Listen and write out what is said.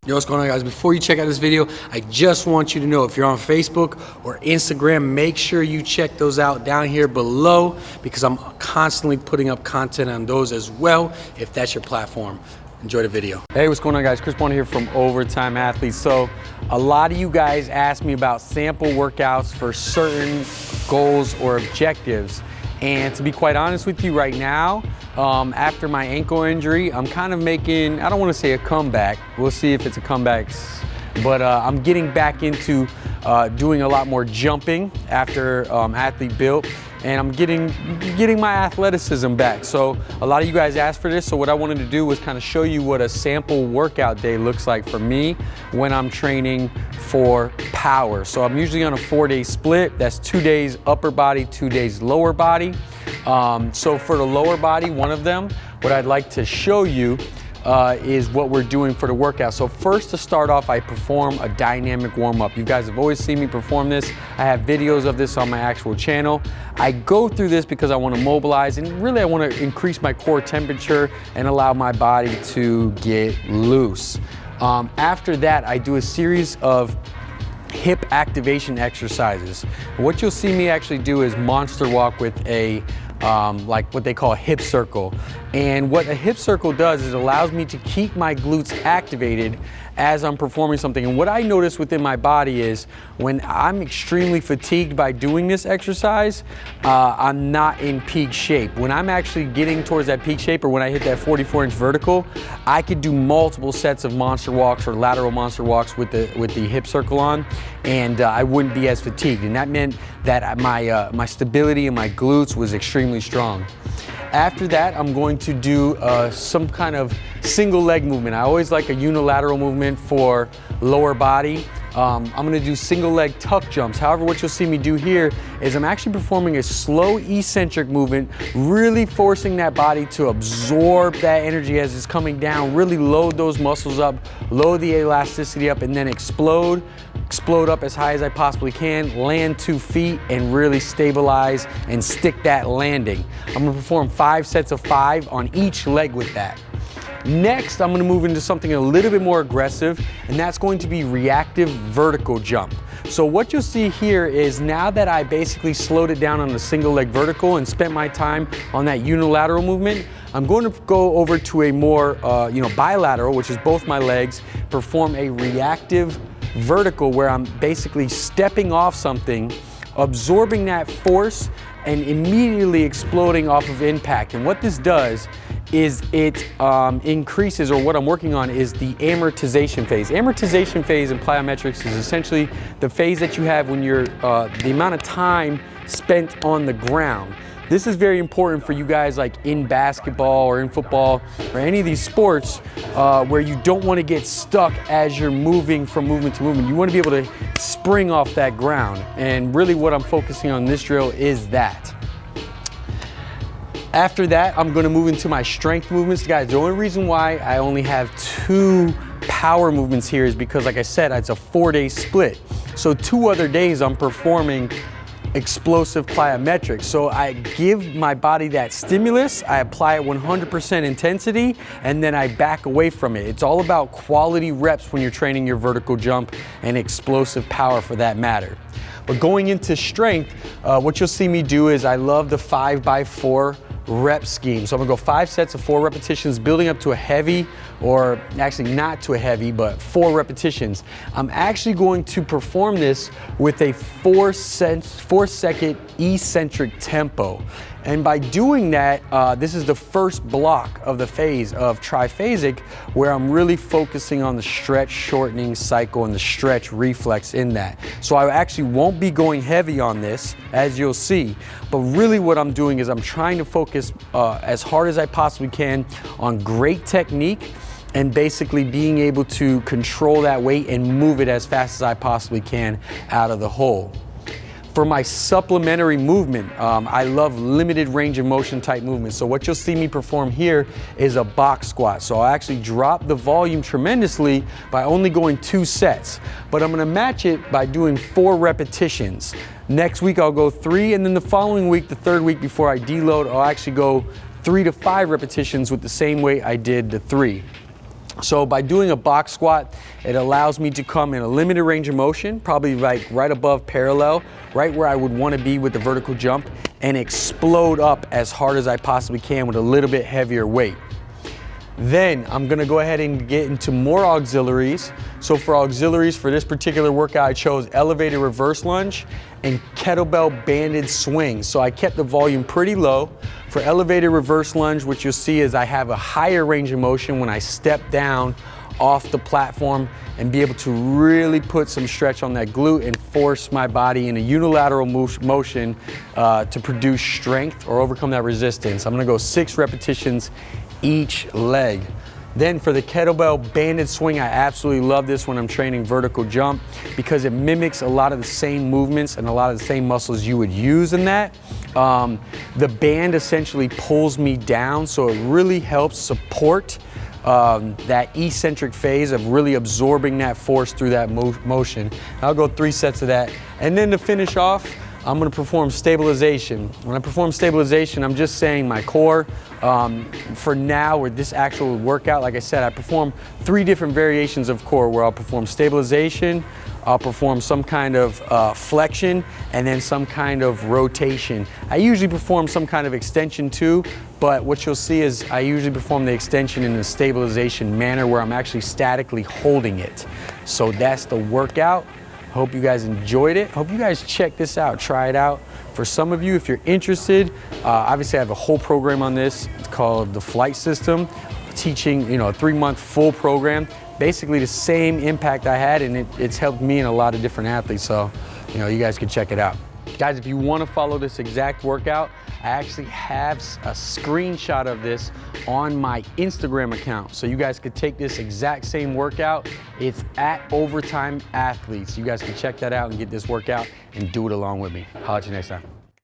Yo, what's going on, guys? Before you check out this video, I just want you to know if you're on Facebook or Instagram, make sure you check those out down here below because I'm constantly putting up content on those as well if that's your platform. Enjoy the video. Hey, what's going on, guys? Chris Bonner here from Overtime Athletes. So a lot of you guys asked me about sample workouts for certain goals or objectives. And to be quite honest with you right now, after my ankle injury, I'm kind of making, I don't want to say a comeback. We'll see if it's a comeback, but I'm getting back into doing a lot more jumping after Athlete Built, and I'm getting my athleticism back. So a lot of you guys asked for this, so what I wanted to do was kind of show you what a sample workout day looks like for me when I'm training for power. So I'm usually on a 4-day split. That's 2 days upper body, 2 days lower body. So for the lower body, one of them, what I'd like to show you is what we're doing for the workout. So first, to start off, I perform a dynamic warm-up. You guys have always seen me perform this. I have videos of this on my actual channel. I go through this because I want to mobilize, and really I want to increase my core temperature and allow my body to get loose. After that, I do a series of hip activation exercises. What you'll see me actually do is monster walk with a like what they call a hip circle. And what a hip circle does is it allows me to keep my glutes activated as I'm performing something. And what I notice within my body is when I'm extremely fatigued by doing this exercise, I'm not in peak shape. When I'm actually getting towards that peak shape, or when I hit that 44-inch vertical, I could do multiple sets of monster walks or lateral monster walks with the hip circle on, and I wouldn't be as fatigued. And that meant that my stability in my glutes was extremely strong. After that, I'm going to do some kind of single leg movement. I always like a unilateral movement for lower body. I'm gonna do single leg tuck jumps. However, what you'll see me do here is I'm actually performing a slow eccentric movement, really forcing that body to absorb that energy as it's coming down, really load those muscles up, load the elasticity up, and then explode up as high as I possibly can, land 2 feet, and really stabilize and stick that landing. I'm gonna perform 5 sets of 5 on each leg with that. Next, I'm gonna move into something a little bit more aggressive, and that's going to be reactive vertical jump. So what you'll see here is now that I basically slowed it down on the single leg vertical and spent my time on that unilateral movement, I'm going to go over to a more bilateral, which is both my legs, perform a reactive vertical where I'm basically stepping off something, absorbing that force, and immediately exploding off of impact. And what this does is it increases, or what I'm working on is the amortization phase. Amortization phase in plyometrics is essentially the phase that you have when you're, the amount of time spent on the ground. This is very important for you guys like in basketball or in football or any of these sports where you don't want to get stuck as you're moving from movement to movement. You want to be able to spring off that ground. And really what I'm focusing on in this drill is that. After that, I'm going to move into my strength movements. Guys, the only reason why I only have 2 power movements here is because, like I said, it's a 4-day split. So 2 other days I'm performing explosive plyometrics. So I give my body that stimulus, I apply it 100% intensity, and then I back away from it. It's all about quality reps when you're training your vertical jump and explosive power for that matter. But going into strength, what you'll see me do is I love the 5x4 rep scheme. So I'm gonna go 5 sets of 4 repetitions, building up to a heavy, or actually not to a heavy, but 4 repetitions. I'm actually going to perform this with a 4-second eccentric tempo. And by doing that, this is the first block of the phase of triphasic, where I'm really focusing on the stretch shortening cycle and the stretch reflex in that. So I actually won't be going heavy on this, as you'll see, but really what I'm doing is I'm trying to focus as hard as I possibly can on great technique and basically being able to control that weight and move it as fast as I possibly can out of the hole. For my supplementary movement, I love limited range of motion type movements. So what you'll see me perform here is a box squat. So I'll actually drop the volume tremendously by only going 2 sets, but I'm gonna match it by doing 4 repetitions. Next week I'll go 3, and then the following week, the 3rd week before I deload, I'll actually go 3 to 5 repetitions with the same weight I did the 3. So by doing a box squat, it allows me to come in a limited range of motion, probably like right above parallel, right where I would want to be with the vertical jump, and explode up as hard as I possibly can with a little bit heavier weight. Then I'm gonna go ahead and get into more auxiliaries. So for auxiliaries, for this particular workout, I chose elevated reverse lunge and kettlebell banded swing. So I kept the volume pretty low. For elevated reverse lunge, what you'll see is I have a higher range of motion when I step down off the platform and be able to really put some stretch on that glute and force my body in a unilateral motion to produce strength or overcome that resistance. I'm gonna go 6 repetitions each leg. Then for the kettlebell banded swing, I absolutely love this when I'm training vertical jump because it mimics a lot of the same movements and a lot of the same muscles you would use in that. The band essentially pulls me down, so it really helps support that eccentric phase of really absorbing that force through that motion. I'll go 3 sets of that. And then to finish off, I'm gonna perform stabilization. When I perform stabilization, I'm just saying my core. For now, with this actual workout, like I said, I perform 3 different variations of core where I'll perform stabilization, I'll perform some kind of flexion, and then some kind of rotation. I usually perform some kind of extension too, but what you'll see is I usually perform the extension in a stabilization manner where I'm actually statically holding it. So that's the workout. Hope you guys enjoyed it. Hope you guys check this out, try it out. For some of you, if you're interested, obviously I have a whole program on this. It's called the Flight System, teaching, a 3-month full program. Basically the same impact I had, and it's helped me and a lot of different athletes. So, you guys can check it out. Guys, if you want to follow this exact workout, I actually have a screenshot of this on my Instagram account. So you guys could take this exact same workout. It's at OTA Athletes. You guys can check that out and get this workout and do it along with me. Holla at you next time.